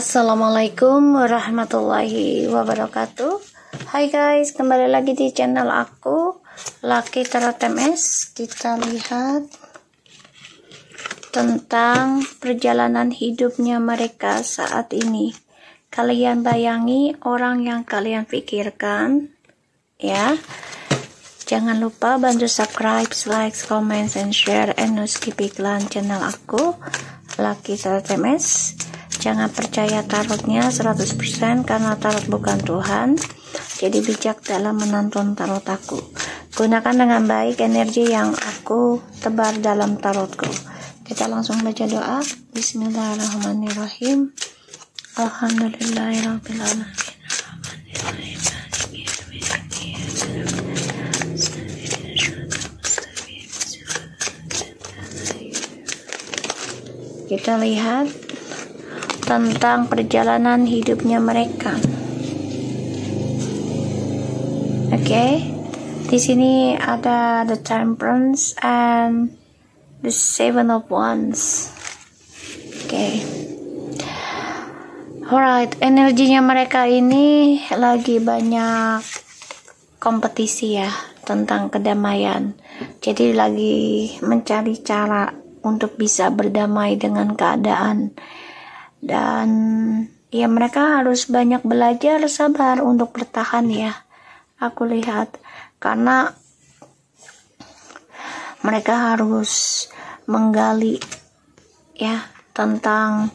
Assalamualaikum warahmatullahi wabarakatuh. Hai guys, kembali lagi di channel aku, Lucky Tarot MS. Kita lihat tentang perjalanan hidupnya mereka saat ini. Kalian bayangi orang yang kalian pikirkan, ya. Jangan lupa bantu subscribe, like, comment, and share, and no skip iklan channel aku, Lucky Tarot MS. Jangan percaya tarotnya 100% karena tarot bukan Tuhan. Jadi bijak dalam menonton tarot aku. Gunakan dengan baik energi yang aku tebar dalam tarotku. Kita langsung baca doa. Bismillahirrahmanirrahim. Alhamdulillahirabbil alamin. Kita lihat tentang perjalanan hidupnya mereka. Oke. Di sini ada the Temperance and the Seven of Wands. Oke. Alright, energinya mereka ini lagi banyak kompetisi ya tentang kedamaian. Jadi lagi mencari cara untuk bisa berdamai dengan keadaan. Dan ya mereka harus banyak belajar sabar untuk bertahan ya. Aku lihat karena mereka harus menggali ya tentang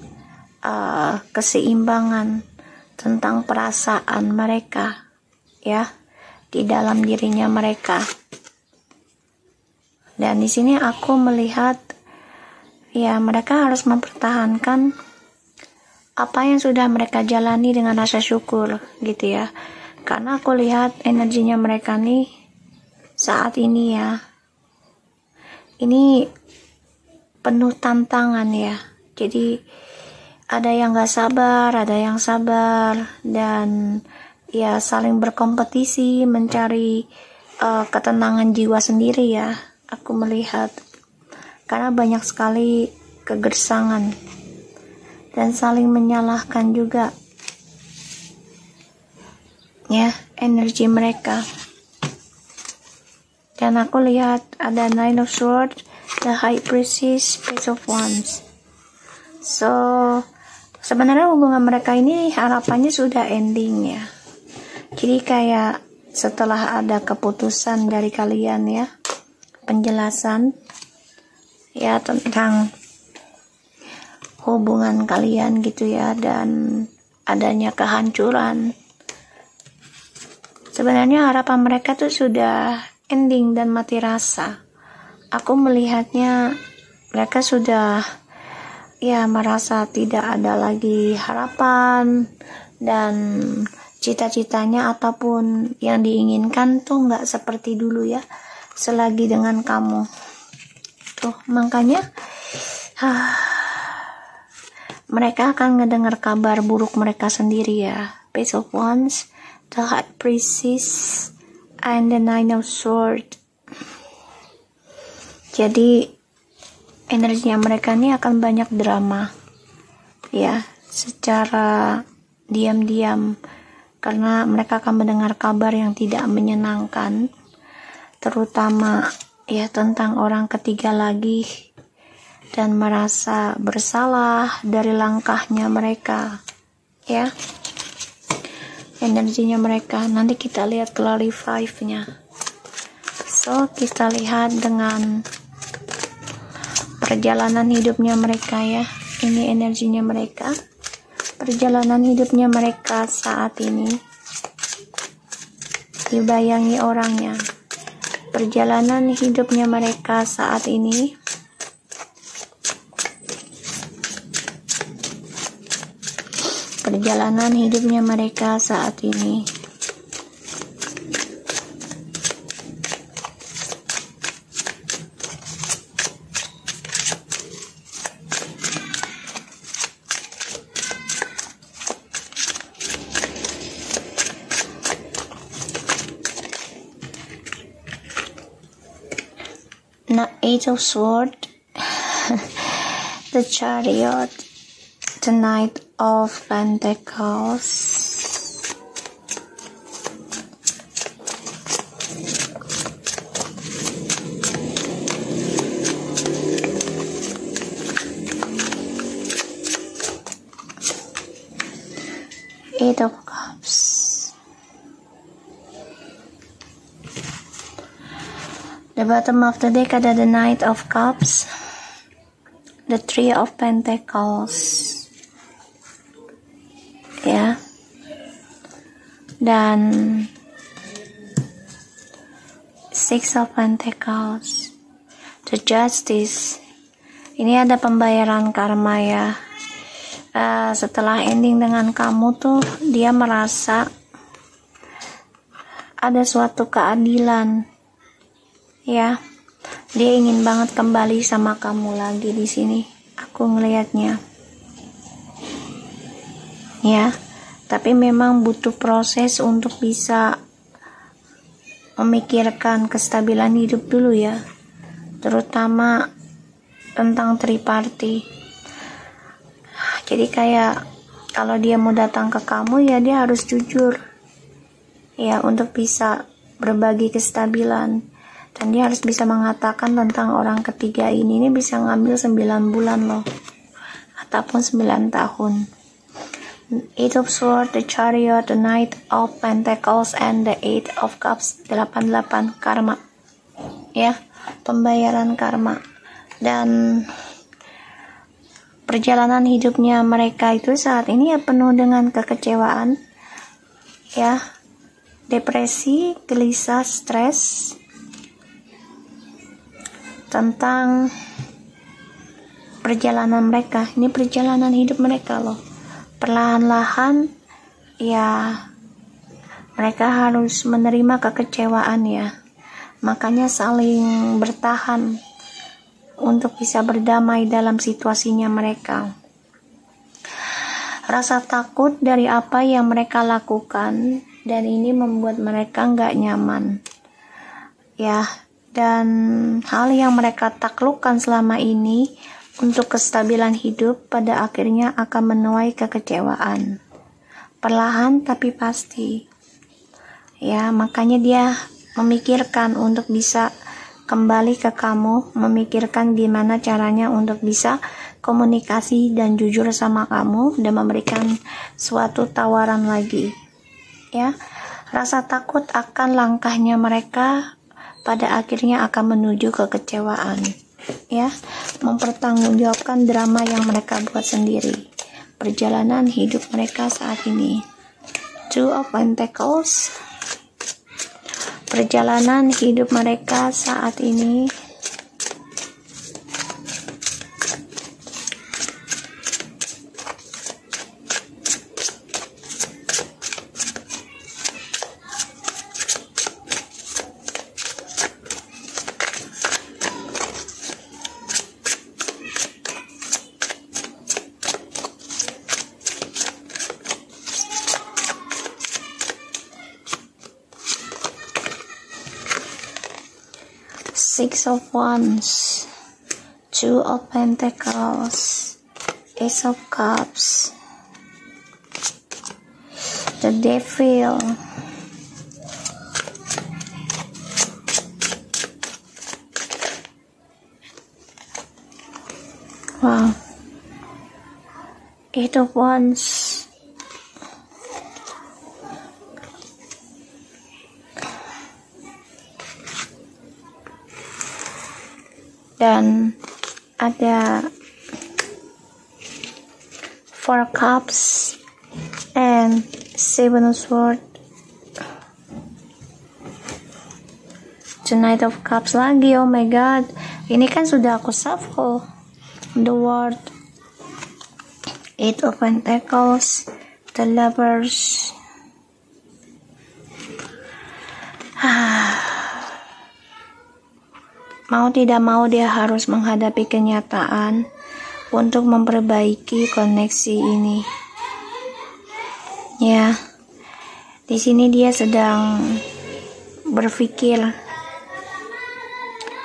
keseimbangan, tentang perasaan mereka ya di dalam dirinya mereka. Dan di sini aku melihat ya mereka harus mempertahankan apa yang sudah mereka jalani dengan rasa syukur gitu ya. Karena aku lihat energinya mereka nih saat ini ya, ini penuh tantangan ya. Jadi ada yang gak sabar, ada yang sabar, dan ya saling berkompetisi mencari ketenangan jiwa sendiri ya. Aku melihat karena banyak sekali kegersangan dan saling menyalahkan juga ya energi mereka. Dan aku lihat ada Nine of Swords, the High Priestess, Page of Wands. So sebenarnya hubungan mereka ini harapannya sudah ending ya. Jadi kayak setelah ada keputusan dari kalian ya, penjelasan ya tentang hubungan kalian gitu ya, dan adanya kehancuran. Sebenarnya harapan mereka tuh sudah ending dan mati rasa. Aku melihatnya mereka sudah ya merasa tidak ada lagi harapan, dan cita-citanya ataupun yang diinginkan tuh nggak seperti dulu ya selagi dengan kamu tuh. Makanya mereka akan ngedengar kabar buruk mereka sendiri ya. Page of Wands, the High Priestess, and the Nine of Swords. Jadi energinya mereka ini akan banyak drama ya, secara diam-diam, karena mereka akan mendengar kabar yang tidak menyenangkan, terutama ya tentang orang ketiga lagi, dan merasa bersalah dari langkahnya mereka ya. Energinya mereka nanti kita lihat clarify-nya. So kita lihat dengan perjalanan hidupnya mereka ya. Ini energinya mereka, perjalanan hidupnya mereka saat ini. Dibayangi orangnya, perjalanan hidupnya mereka saat ini. Perjalanan hidupnya mereka saat ini. Eight of Swords, the Chariot, the Knight of Pentacles. Eight of Cups. The bottom of the deck ada the Knight of Cups, the Three of Pentacles, ya, dan Six of Pentacles, the Justice. Ini ada pembayaran karma ya. Setelah ending dengan kamu tuh, dia merasa ada suatu keadilan. Ya, dia ingin banget kembali sama kamu lagi di sini. Aku ngelihatnya. Ya, tapi memang butuh proses untuk bisa memikirkan kestabilan hidup dulu ya. Terutama tentang triparty. Jadi kayak kalau dia mau datang ke kamu ya dia harus jujur. Ya, untuk bisa berbagi kestabilan. Dan dia harus bisa mengatakan tentang orang ketiga ini bisa ngambil 9 bulan loh, ataupun 9 tahun. Eight of Swords, the Chariot, the Knight of Pentacles, and the Eight of Cups. 88 karma. Ya, pembayaran karma. Dan perjalanan hidupnya mereka itu saat ini ya penuh dengan kekecewaan. Ya, depresi, gelisah, stres. Tentang perjalanan mereka. Ini perjalanan hidup mereka loh. Perlahan-lahan ya mereka harus menerima kekecewaan ya. Makanya saling bertahan untuk bisa berdamai dalam situasinya mereka. Rasa takut dari apa yang mereka lakukan, dan ini membuat mereka nggak nyaman. Ya, dan hal yang mereka taklukkan selama ini untuk kestabilan hidup pada akhirnya akan menuai kekecewaan. Perlahan tapi pasti. Ya, makanya dia memikirkan untuk bisa kembali ke kamu, memikirkan gimana caranya untuk bisa komunikasi dan jujur sama kamu dan memberikan suatu tawaran lagi. Ya, rasa takut akan langkahnya mereka pada akhirnya akan menuju kekecewaan. Ya, mempertanggungjawabkan drama yang mereka buat sendiri. Perjalanan hidup mereka saat ini. Two of Pentacles. Perjalanan hidup mereka saat ini. Six of Wands, Two of Pentacles, Ace of Cups, the Devil, wow, Eight of Wands, dan ada Four Cups and Seven of Swords. The Knight of Cups lagi. Oh my god, ini kan sudah aku shuffle. The World, Eight of Pentacles, the Lovers. Mau tidak mau dia harus menghadapi kenyataan untuk memperbaiki koneksi ini. Ya, di sini dia sedang berpikir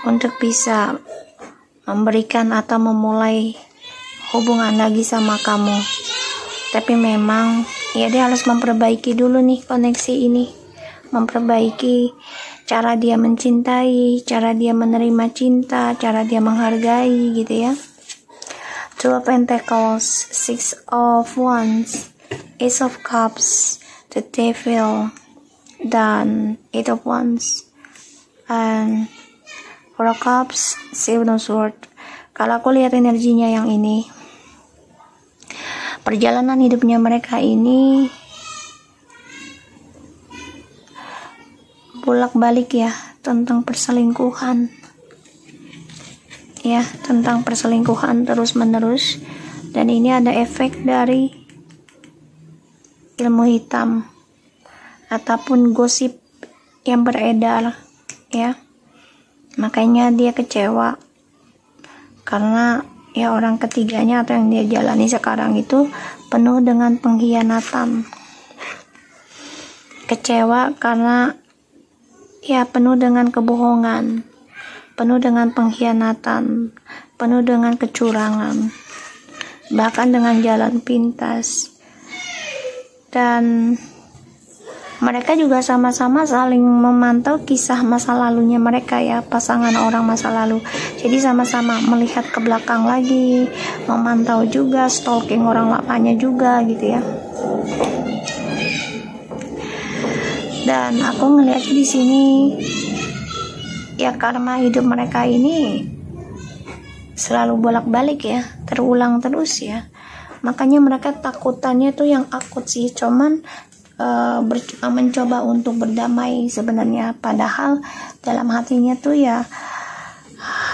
untuk bisa memberikan atau memulai hubungan lagi sama kamu. Tapi memang ya dia harus memperbaiki dulu nih koneksi ini, memperbaiki cara dia mencintai, cara dia menerima cinta, cara dia menghargai gitu ya. Two of Pentacles, Six of Wands, Ace of Cups, the Devil, dan Eight of Wands, and Four of Cups, Seven of Swords. Kalau aku lihat energinya yang ini, perjalanan hidupnya mereka ini bolak-balik ya, tentang perselingkuhan ya, tentang perselingkuhan terus-menerus. Dan ini ada efek dari ilmu hitam ataupun gosip yang beredar ya. Makanya dia kecewa karena ya orang ketiganya atau yang dia jalani sekarang itu penuh dengan pengkhianatan. Kecewa karena ya penuh dengan kebohongan, penuh dengan pengkhianatan, penuh dengan kecurangan, bahkan dengan jalan pintas. Dan mereka juga sama-sama saling memantau kisah masa lalunya mereka ya, pasangan orang masa lalu. Jadi sama-sama melihat ke belakang lagi, memantau juga, stalking orang lamanya juga gitu ya. Dan aku ngelihat di sini ya, karma hidup mereka ini selalu bolak-balik ya, terulang terus ya. Makanya mereka takutannya tuh yang akut sih, cuman mencoba untuk berdamai sebenarnya, padahal dalam hatinya tuh ya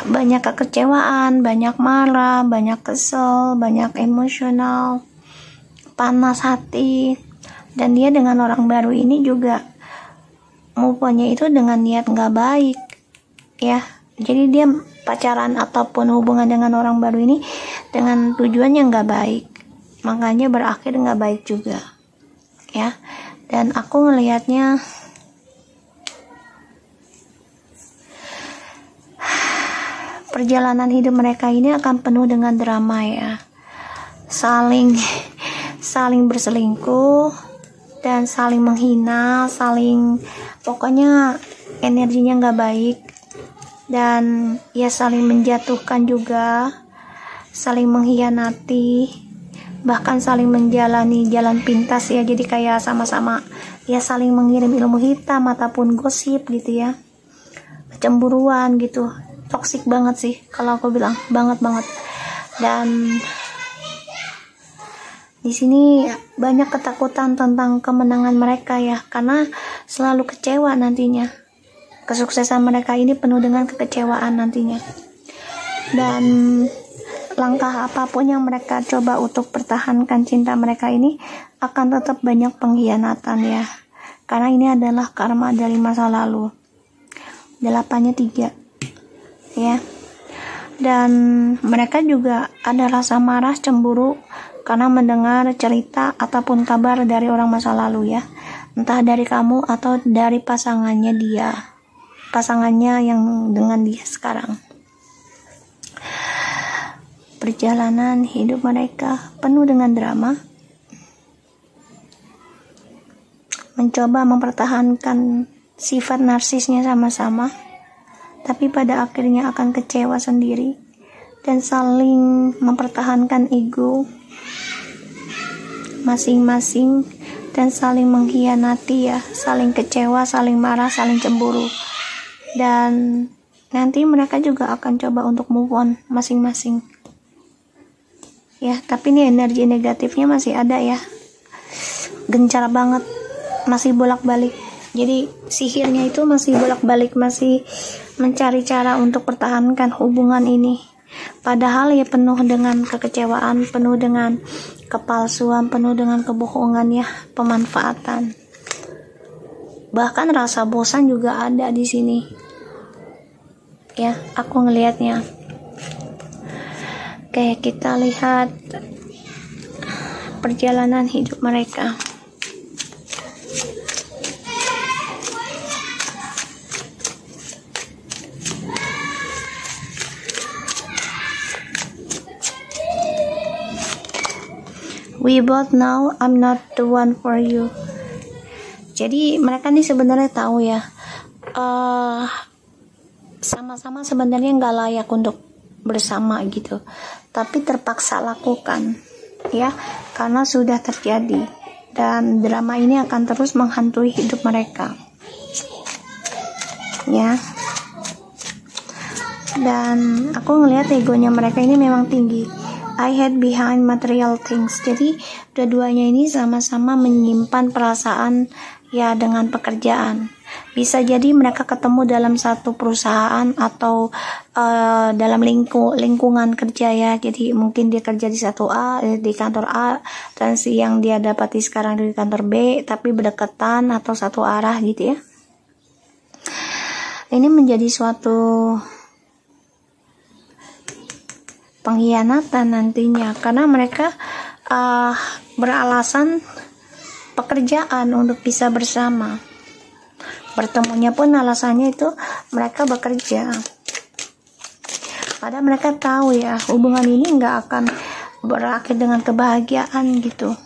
banyak kekecewaan, banyak marah, banyak kesel, banyak emosional, panas hati. Dan dia dengan orang baru ini juga move on-nya itu dengan niat nggak baik ya. Jadi dia pacaran ataupun hubungan dengan orang baru ini dengan tujuan yang nggak baik, makanya berakhir nggak baik juga ya. Dan aku ngelihatnya perjalanan hidup mereka ini akan penuh dengan drama ya, saling berselingkuh dan saling menghina, pokoknya energinya nggak baik. Dan ya saling menjatuhkan juga, saling mengkhianati, bahkan saling menjalani jalan pintas ya. Jadi kayak sama-sama ya saling mengirim ilmu hitam ataupun gosip gitu ya, cemburuan gitu. Toksik banget sih kalau aku bilang, banget. Dan di sini banyak ketakutan tentang kemenangan mereka ya, karena selalu kecewa nantinya. Kesuksesan mereka ini penuh dengan kekecewaan nantinya. Dan langkah apapun yang mereka coba untuk pertahankan cinta mereka ini akan tetap banyak pengkhianatan ya, karena ini adalah karma dari masa lalu. 8-nya 3 ya. Dan mereka juga ada rasa marah, cemburu karena mendengar cerita ataupun kabar dari orang masa lalu ya, entah dari kamu atau dari pasangannya yang dengan dia sekarang. Perjalanan hidup mereka penuh dengan drama, mencoba mempertahankan sifat narsisnya sama-sama, tapi pada akhirnya akan kecewa sendiri dan saling mempertahankan ego masing-masing dan saling mengkhianati ya, saling kecewa, saling marah, saling cemburu. Dan nanti mereka juga akan coba untuk move on masing-masing ya, tapi ini energi negatifnya masih ada ya, gencar banget, masih bolak-balik. Jadi sihirnya itu masih bolak-balik, masih mencari cara untuk pertahankan hubungan ini, padahal ya penuh dengan kekecewaan, penuh dengan kepalsuan, penuh dengan kebohongan ya, pemanfaatan, bahkan rasa bosan juga ada di sini ya, aku ngelihatnya. Oke, kita lihat perjalanan hidup mereka. We both know I'm not the one for you. Jadi mereka nih sebenarnya tahu ya, sama-sama sebenarnya nggak layak untuk bersama gitu, tapi terpaksa lakukan ya, karena sudah terjadi, dan drama ini akan terus menghantui hidup mereka ya. Dan aku ngelihat egonya mereka ini memang tinggi. I hide behind material things. Jadi dua-duanya ini sama-sama menyimpan perasaan ya dengan pekerjaan. Bisa jadi mereka ketemu dalam satu perusahaan atau dalam lingkungan kerja ya. Jadi mungkin dia kerja di di kantor A, dan yang dia dapati sekarang di kantor B, tapi berdekatan atau satu arah gitu ya. Ini menjadi suatu pengkhianatan nantinya, karena mereka beralasan pekerjaan untuk bisa bersama. Bertemunya pun alasannya itu mereka bekerja. Padahal mereka tahu ya, hubungan ini nggak akan berakhir dengan kebahagiaan gitu.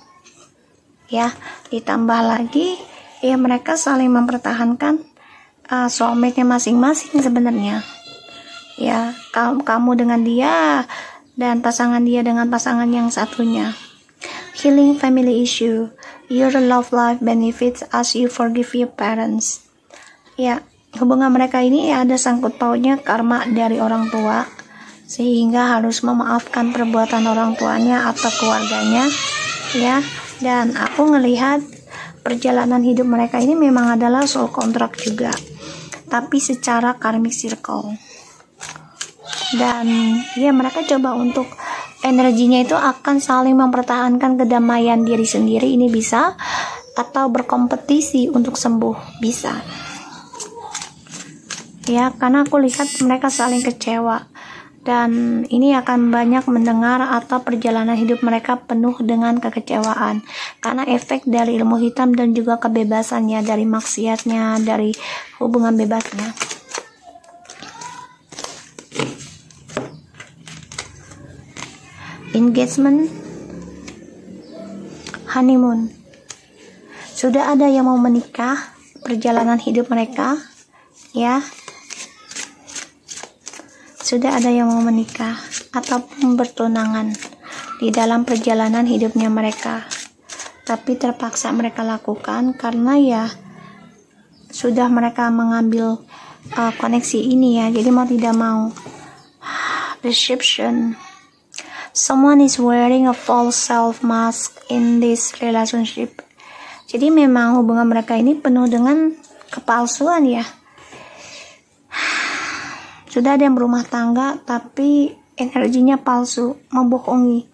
Ya, ditambah lagi ya mereka saling mempertahankan soulmate-nya masing-masing sebenarnya. Ya, kamu dengan dia dan pasangan dia dengan pasangan yang satunya. Healing family issue. Your love life benefits as you forgive your parents. Ya, hubungan mereka ini ada sangkut pautnya karma dari orang tua, sehingga harus memaafkan perbuatan orang tuanya atau keluarganya ya. Dan aku ngelihat perjalanan hidup mereka ini memang adalah soul contract juga, tapi secara karmic circle. Dan ya mereka coba untuk energinya itu akan saling mempertahankan kedamaian diri sendiri, ini bisa, atau berkompetisi untuk sembuh, bisa ya, karena aku lihat mereka saling kecewa, dan ini akan banyak mendengar atau perjalanan hidup mereka penuh dengan kekecewaan karena efek dari ilmu hitam dan juga kebebasannya, dari maksiatnya, dari hubungan bebasnya. Engagement, honeymoon. Sudah ada yang mau menikah, perjalanan hidup mereka ya. Sudah ada yang mau menikah ataupun bertunangan di dalam perjalanan hidupnya mereka, tapi terpaksa mereka lakukan karena ya sudah mereka mengambil koneksi ini ya, jadi mau tidak mau. Deception. Someone is wearing a false self mask in this relationship. Jadi memang hubungan mereka ini penuh dengan kepalsuan ya. Sudah ada yang berumah tangga tapi energinya palsu, membohongi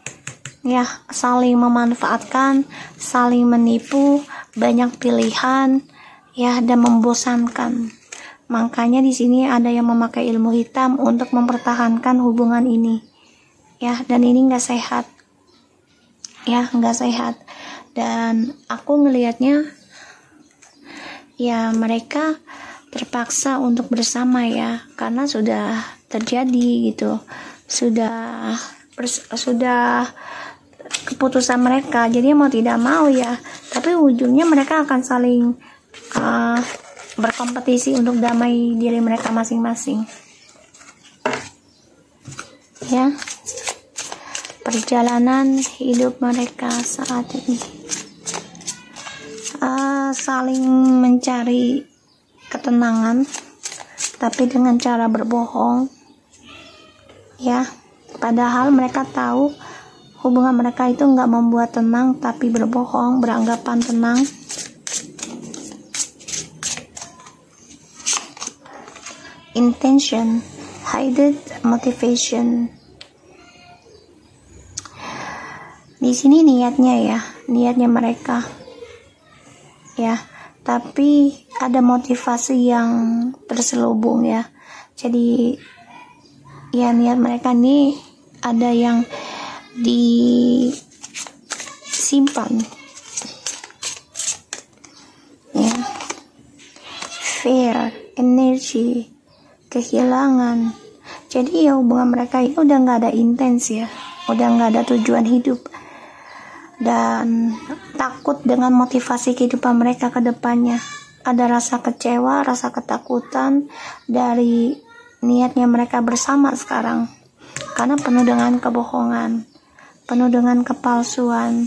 ya, saling memanfaatkan, saling menipu, banyak pilihan ya, dan membosankan. Makanya di sini ada yang memakai ilmu hitam untuk mempertahankan hubungan ini ya, dan ini nggak sehat ya, nggak sehat. Dan aku ngelihatnya ya mereka terpaksa untuk bersama ya, karena sudah terjadi gitu, sudah keputusan mereka, jadi mau tidak mau ya, tapi ujungnya mereka akan saling berkompetisi untuk damai diri mereka masing-masing ya. Perjalanan hidup mereka saat ini saling mencari ketenangan tapi dengan cara berbohong ya, padahal mereka tahu hubungan mereka itu nggak membuat tenang, tapi berbohong, beranggapan tenang. Intention, hidden motivation. Di sini niatnya mereka ya, tapi ada motivasi yang terselubung ya. Jadi ya niat mereka nih ada yang disimpan ya. Fear, energi, kehilangan. Jadi ya hubungan mereka itu udah nggak ada intens ya, udah nggak ada tujuan hidup. dan takut dengan motivasi kehidupan mereka ke depannya. Ada rasa kecewa, rasa ketakutan dari niatnya mereka bersama sekarang, karena penuh dengan kebohongan, penuh dengan kepalsuan,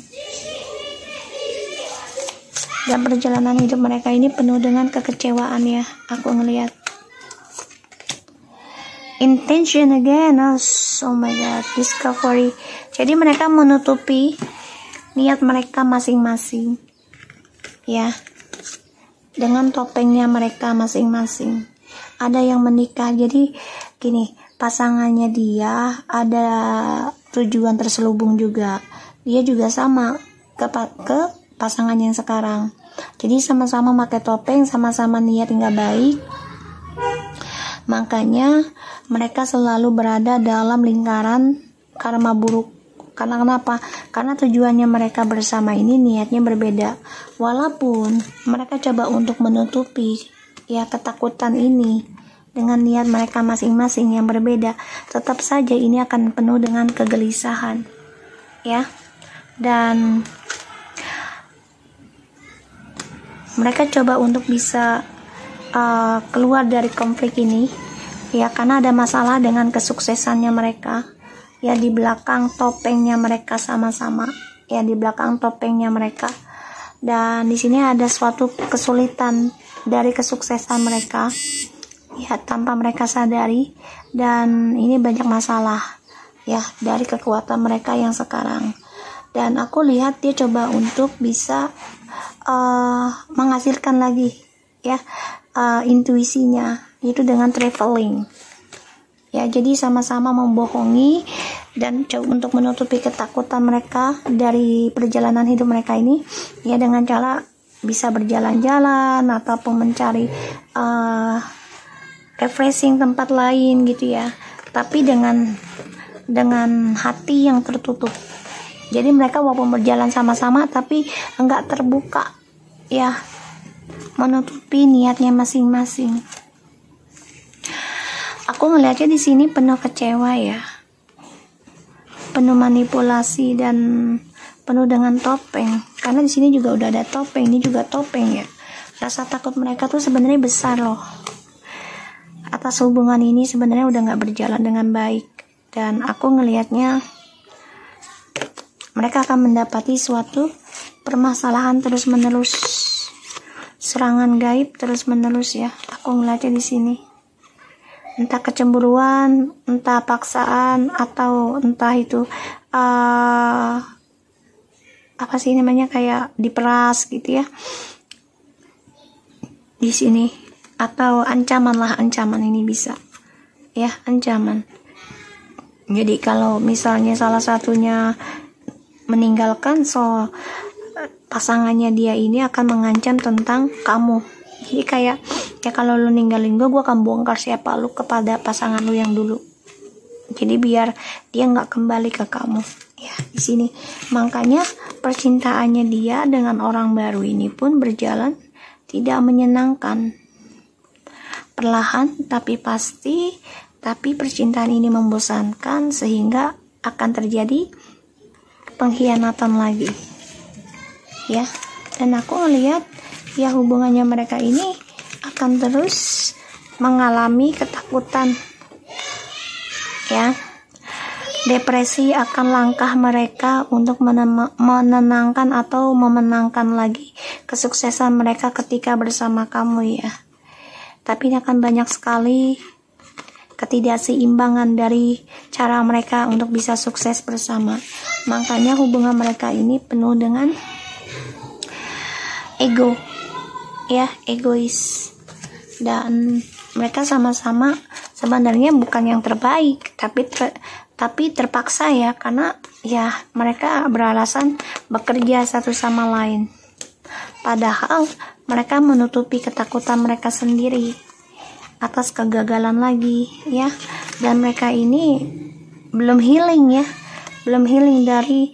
dan perjalanan hidup mereka ini penuh dengan kekecewaan ya. Aku ngelihat intention again, oh my god, discovery. Jadi mereka menutupi niat mereka masing-masing ya, dengan topengnya mereka masing-masing. Ada yang menikah, jadi gini, pasangannya dia ada tujuan terselubung juga, dia juga sama ke pasangan yang sekarang. Jadi sama-sama pakai topeng, sama-sama niat nggak baik. Makanya mereka selalu berada dalam lingkaran karma buruk. Karena kenapa? Karena tujuannya mereka bersama ini niatnya berbeda. Walaupun mereka coba untuk menutupi ya ketakutan ini dengan niat mereka masing-masing yang berbeda, tetap saja ini akan penuh dengan kegelisahan ya. Dan mereka coba untuk bisa keluar dari konflik ini ya, karena ada masalah dengan kesuksesannya mereka ya, di belakang topengnya mereka sama-sama ya, di belakang topengnya mereka. Dan di sini ada suatu kesulitan dari kesuksesan mereka ya, tanpa mereka sadari. Dan ini banyak masalah ya dari kekuatan mereka yang sekarang. Dan aku lihat dia coba untuk bisa menghasilkan lagi ya intuisinya, itu dengan traveling ya. Jadi sama-sama membohongi dan coba untuk menutupi ketakutan mereka dari perjalanan hidup mereka ini ya, dengan cara bisa berjalan-jalan ataupun mencari refreshing tempat lain gitu ya, tapi dengan hati yang tertutup. Jadi mereka walaupun berjalan sama-sama tapi enggak terbuka ya, menutupi niatnya masing-masing. Aku melihatnya di sini penuh kecewa ya, penuh manipulasi dan penuh dengan topeng. Karena di sini juga udah ada topeng, ini juga topeng ya. Rasa takut mereka tuh sebenarnya besar loh atas hubungan ini, sebenarnya udah nggak berjalan dengan baik. Dan aku ngelihatnya mereka akan mendapati suatu permasalahan terus-menerus, serangan gaib terus-menerus ya. Aku ngeliatnya di sini. Entah kecemburuan, entah paksaan, atau entah itu apa sih namanya, kayak diperas gitu ya. Di sini, atau ancaman lah, ancaman ini bisa ya, ancaman. Jadi kalau misalnya salah satunya meninggalkan, so pasangannya dia ini akan mengancam tentang kamu. Jadi kayak ya, kalau lu ninggalin gue akan bongkar siapa lu kepada pasangan lu yang dulu. Jadi biar dia nggak kembali ke kamu ya di sini. Makanya percintaannya dia dengan orang baru ini pun berjalan tidak menyenangkan, perlahan tapi pasti. Tapi percintaan ini membosankan sehingga akan terjadi pengkhianatan lagi ya. Dan aku ngelihat ya hubungannya mereka ini akan terus mengalami ketakutan ya. Depresi akan langkah mereka untuk menenangkan atau memenangkan lagi kesuksesan mereka ketika bersama kamu ya. Tapi ini akan banyak sekali ketidakseimbangan dari cara mereka untuk bisa sukses bersama. Makanya hubungan mereka ini penuh dengan ego ya, egois. Dan mereka sama-sama sebenarnya bukan yang terbaik, tapi terpaksa ya, karena ya mereka beralasan bekerja satu sama lain. Padahal mereka menutupi ketakutan mereka sendiri atas kegagalan lagi ya. Dan mereka ini belum healing ya, belum healing dari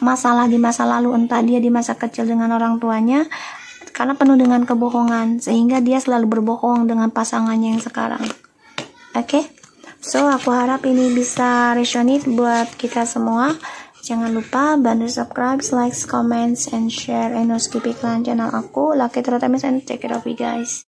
masalah di masa lalu, entah dia di masa kecil dengan orang tuanya, karena penuh dengan kebohongan sehingga dia selalu berbohong dengan pasangannya yang sekarang. Oke? So aku harap ini bisa resonate buat kita semua. Jangan lupa bantu subscribe, like, comments, and share, and no skip iklan channel aku. Lucky Trotamis and take care of you guys.